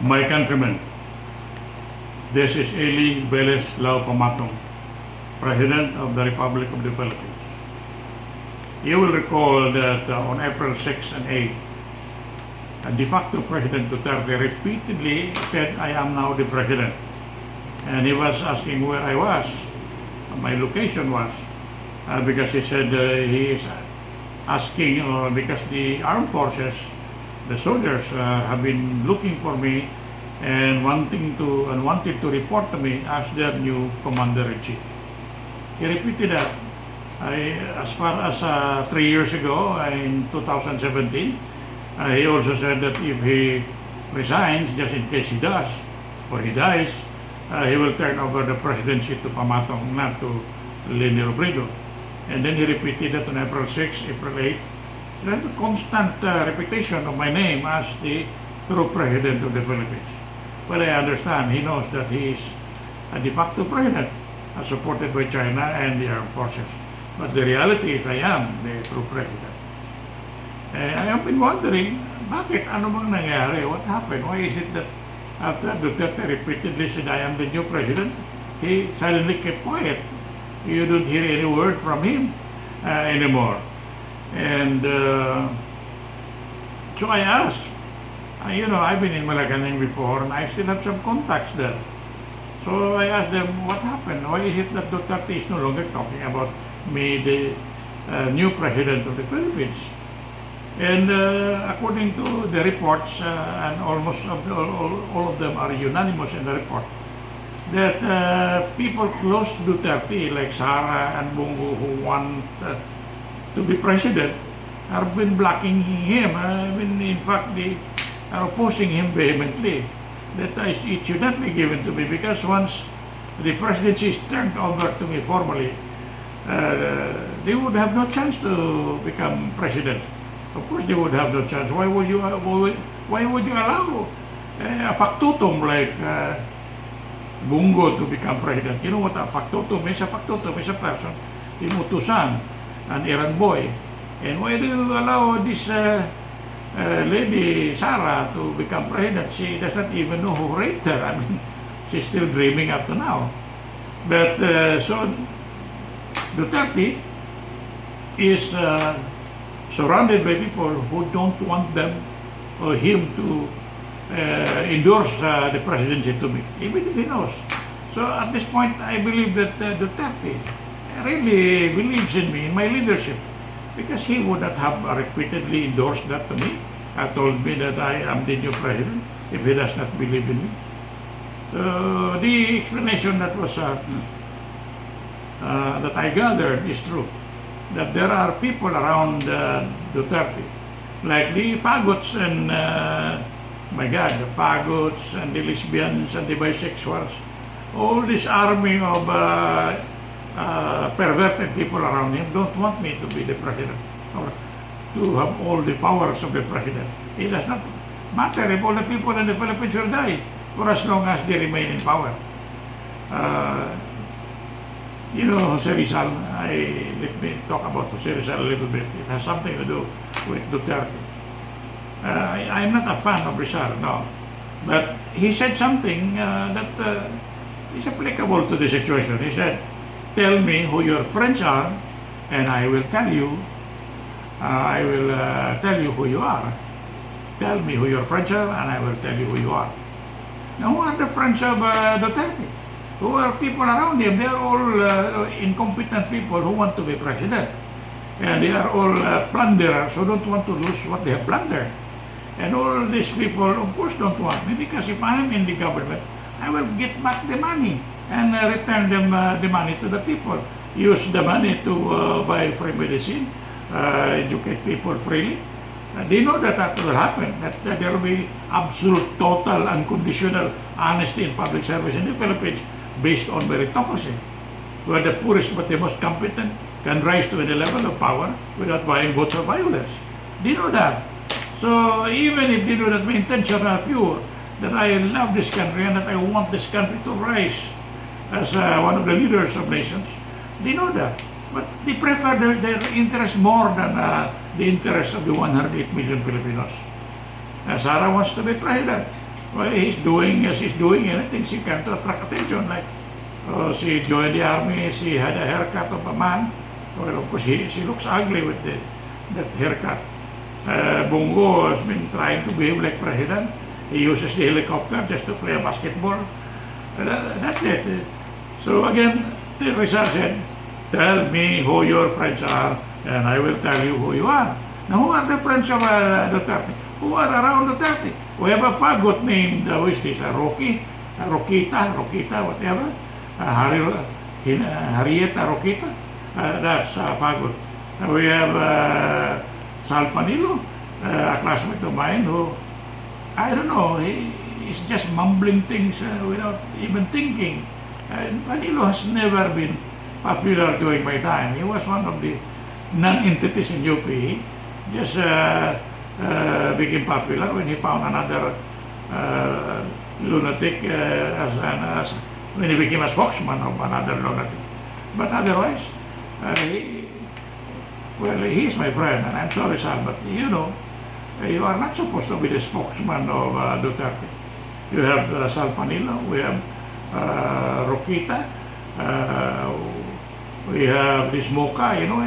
My countrymen, this is Eli Velez Lao Pamatong, President of the Republic of the Philippines. You will recall that on April 6 and 8, de facto President Duterte repeatedly said, I am now the President. And he was asking where I was, my location was, because he said he is asking, or because the armed forces, the soldiers have been looking for me and wanted to report to me as their new commander-in-chief. He repeated that. As far as 3 years ago, in 2017, he also said that if he resigns, just in case he does, or he dies, he will turn over the presidency to Pamatong, not to Leni Robredo. And then he repeated that on April 6, April 8. There's a constant repetition of my name as the true president of the Philippines. Well, I understand. He knows that he is a de facto president, supported by China and the armed forces. But the reality is I am the true president. I have been wondering, bakit? Ano bang nangyari? What happened? Why is it that after Duterte repeatedly said, I am the new president, he suddenly kept quiet? You don't hear any word from him anymore. And so I asked, I've been in Malacanang before and I still have some contacts there. So I asked them, what happened? Why is it that Duterte is no longer talking about me, the new president of the Philippines? And according to the reports, and almost all of them are unanimous in the report, that people close to Duterte, like Sara and Bongo, who want to be president, have been blocking him. In fact, they are opposing him vehemently. That it should not be given to me, because once the presidency is turned over to me formally, they would have no chance to become president. Of course, they would have no chance. Why would you allow a factotum like Bongo to become president? You know what a factotum is? A factotum is a person, inutusan, an errand boy. And why do you allow this lady Sara to become president? She does not even know who raped her. I mean, she's still dreaming up to now. But so Duterte is surrounded by people who don't want them or him to endorse the presidency to me, even if he knows. So at this point, I believe that Duterte really believes in me, in my leadership, because he would not have repeatedly endorsed that to me, told me that I am the new president, if he does not believe in me. The explanation that was that I gathered is true, that there are people around Duterte, like the faggots and, the faggots and the lesbians and the bisexuals, all this army of perverted people around him don't want me to be the president or to have all the powers of the president. It does not matter if all the people in the Philippines will die for as long as they remain in power. Jose Rizal, let me talk about Jose Rizal a little bit. It has something to do with Duterte. I'm not a fan of Rizal, no. But he said something that is applicable to the situation. He said, tell me who your friends are, and I will tell you, who you are. Tell me who your friends are, and I will tell you who you are. Now, who are the friends of Duterte? Who are people around him? They are all incompetent people who want to be president. And they are all plunderers who don't want to lose what they have plundered. And all these people, of course, don't want me, because if I am in the government, I will get back the money and return them the money to the people. Use the money to buy free medicine, educate people freely. They know that will happen, that there will be absolute, total, unconditional honesty in public service in the Philippines based on meritocracy, where the poorest but the most competent can rise to any level of power without buying votes or violence. They know that. So even if they know that my intentions are pure, that I love this country and that I want this country to rise as one of the leaders of nations, they know that. But they prefer their interest more than the interest of the 108 million Filipinos. Sara wants to be president. Well, she's doing anything she can to attract attention. Like, she joined the army, she had a haircut of a man. Well, of course, she looks ugly with that haircut. Bongo has been trying to behave like president. He uses the helicopter just to play a basketball. That's it. So again, Rizal said, tell me who your friends are, and I will tell you who you are. Now, who are the friends of Duterte? Who are around Duterte? We have a faggot named, who is this, Rokita, whatever. Harrieta Rokita. That's faggot. We have Sal Panilo, a classmate of mine who, I don't know, he's just mumbling things without even thinking. Panilo has never been popular during my time. He was one of the non-entities in UP. He just became popular when he found another lunatic when he became a spokesman of another lunatic. But otherwise, he's my friend, and I'm sorry, Sal, but you know, you are not supposed to be the spokesman of Duterte. You have Sal Panilo, we have Rokita, we have this Mocha, you know,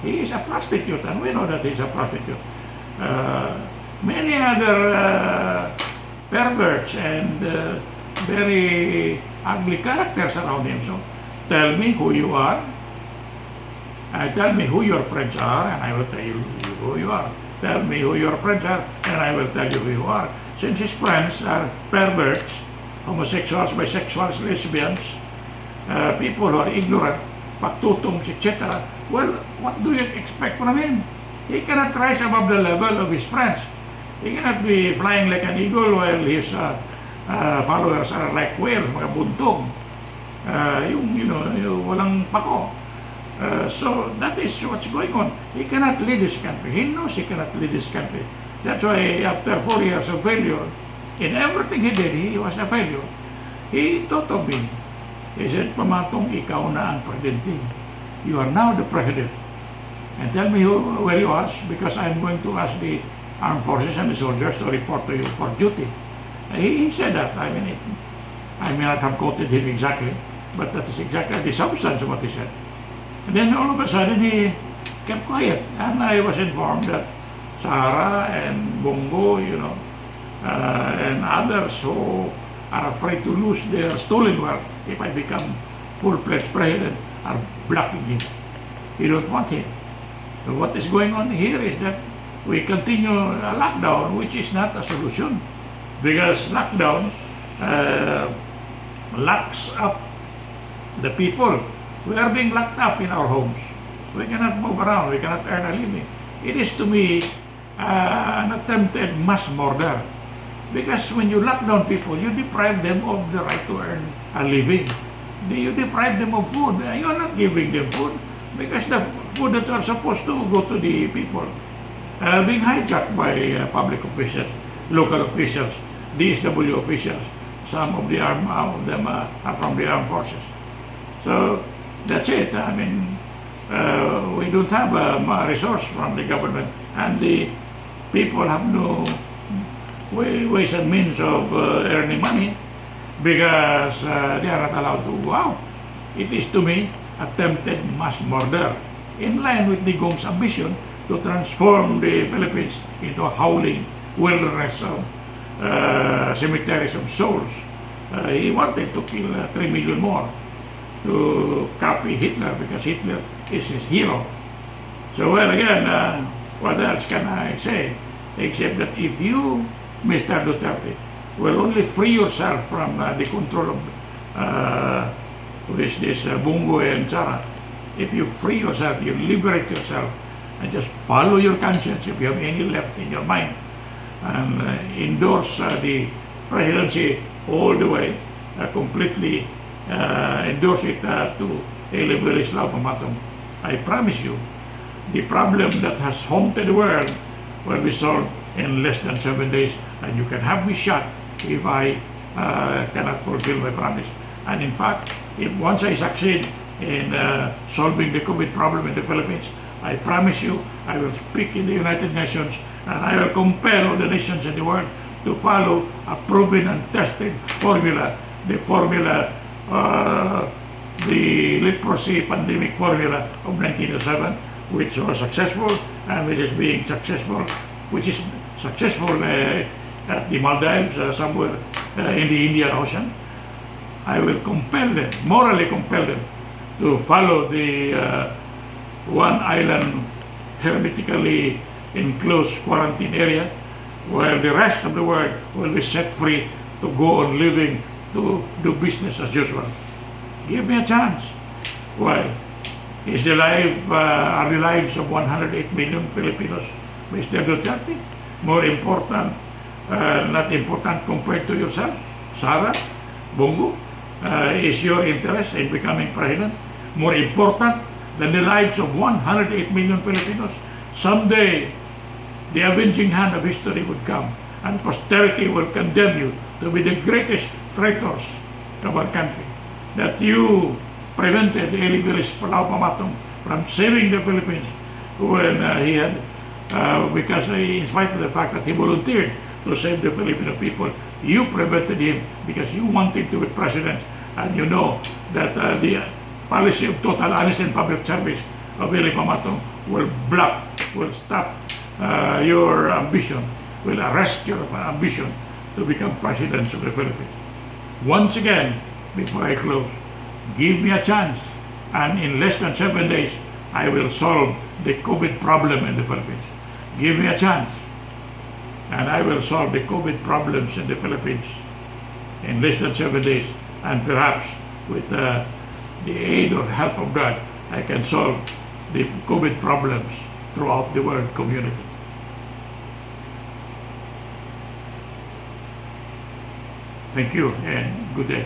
he is a prostitute, and we know that he's a prostitute. Many other perverts and very ugly characters around him. So tell me who you are, tell me who your friends are, and I will tell you who you are. Tell me who your friends are, and I will tell you who you are. Since his friends are perverts, homosexuals, bisexuals, lesbians, people who are ignorant, factutums, etc., well, what do you expect from him? He cannot rise above the level of his friends. He cannot be flying like an eagle while his followers are like whales, mga buntong. Yung walang pako. So that is what's going on. He cannot lead this country. He knows he cannot lead this country. That's why after 4 years of failure, in everything he did, he was a failure. He thought of me. He said, Pamatong, ikaw na ang presidente. You are now the president. And tell me where you are, because I'm going to ask the armed forces and the soldiers to report to you for duty. He said that. I mean, I may not have quoted him exactly, but that is exactly the substance of what he said. And then all of a sudden, he kept quiet. And I was informed that Sara and Bongo, and others who are afraid to lose their stolen wealth if I become full-fledged president are blocking him. He don't want him. So what is going on here is that we continue a lockdown, which is not a solution, because lockdown locks up the people. We are being locked up in our homes. We cannot move around. We cannot earn a living. It is, to me, an attempted mass murder. Because when you lock down people, you deprive them of the right to earn a living. You deprive them of food. You are not giving them food, because the food that are supposed to go to the people are being hijacked by public officials, local officials, DSW officials. Some of them are from the armed forces. So that's it. I mean, we don't have a resource from the government, and the people have no ways and means of earning money, because they are not allowed to go out. It is, to me, attempted mass murder, in line with Digong's ambition to transform the Philippines into a howling wilderness of cemeteries of souls. He wanted to kill 3 million more to copy Hitler, because Hitler is his hero. So, well, again, what else can I say? Except that if you, Mr. Duterte, will only free yourself from the control of which this Bongo and Sara, if you free yourself, you liberate yourself, and just follow your conscience if you have any left in your mind, and endorse the presidency all the way, completely endorse it to Eli Verislau Pamatong. I promise you, the problem that has haunted the world will be solved in less than 7 days, and you can have me shot if I cannot fulfill my promise. And in fact, if once I succeed in solving the COVID problem in the Philippines, I promise you, I will speak in the United Nations, and I will compel all the nations in the world to follow a proven and tested formula, the formula, the leprosy pandemic formula of 1907, which was successful and which is being successful, which is successful at the Maldives, somewhere in the Indian Ocean. I will compel them, morally compel them, to follow the one island hermetically enclosed quarantine area, while the rest of the world will be set free to go on living, to do business as usual. Give me a chance. Why? Are the lives of 108 million Filipinos, Mr. Duterte, more important, not important compared to yourself? Sara, Bongo, is your interest in becoming president more important than the lives of 108 million Filipinos? Someday, the avenging hand of history would come, and posterity will condemn you to be the greatest traitors of our country. That you prevented Eli Villis Pamatong from saving the Philippines when he had, because in spite of the fact that he volunteered to save the Filipino people, you prevented him because you wanted to be president, and you know that the policy of total honest and public service of Eli Pamatong will stop your ambition, will arrest your ambition to become president of the Philippines. Once again, before I close, give me a chance, and in less than 7 days, I will solve the COVID problem in the Philippines. Give me a chance, and I will solve the COVID problems in the Philippines in less than 7 days, and perhaps with the aid or help of God, I can solve the COVID problems throughout the world community. Thank you and good day.